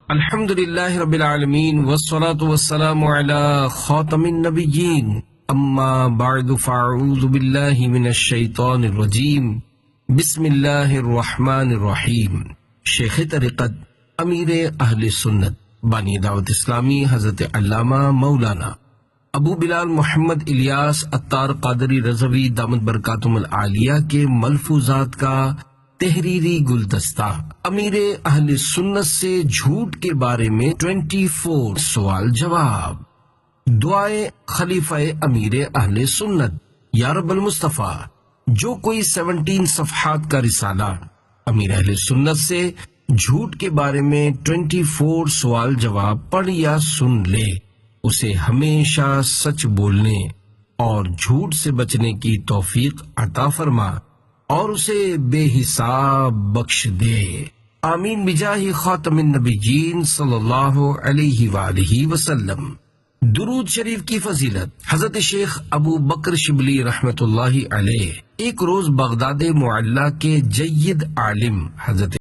الحمد للہ رب العالمین والصلاة والسلام علی خاتم النبیین اما بعد فاعوذ باللہ من الشیطان الرجیم بسم اللہ الرحمن الرحیم۔ شیخ طریقت امیر اہل سنت بانی دعوت اسلامی حضرت علامہ مولانا ابو بلال محمد الیاس عطار قادری رضوی دامت برکاتہم العالیہ کے ملفوظات کا تحریری گلدستہ امیر اہل سنت سے جھوٹ کے بارے میں 24 سوال جواب۔ دعائے خلیفہ امیر اہل سنت۔ یا رب المصطفیٰ، جو کوئی 17 صفحات کا رسالہ امیر اہل سنت سے جھوٹ کے بارے میں 24 سوال جواب پڑھ یا سن لے، اسے ہمیشہ سچ بولنے اور جھوٹ سے بچنے کی توفیق عطا فرما اور اسے بے حساب بخش دے، آمین بجاہ خاتم النبیین صلی اللہ علیہ وآلہ وسلم۔ درود شریف کی فضیلت۔ حضرت شیخ ابو بکر شبلی رحمت اللہ علیہ ایک روز بغداد معلی کے جید عالم حضرت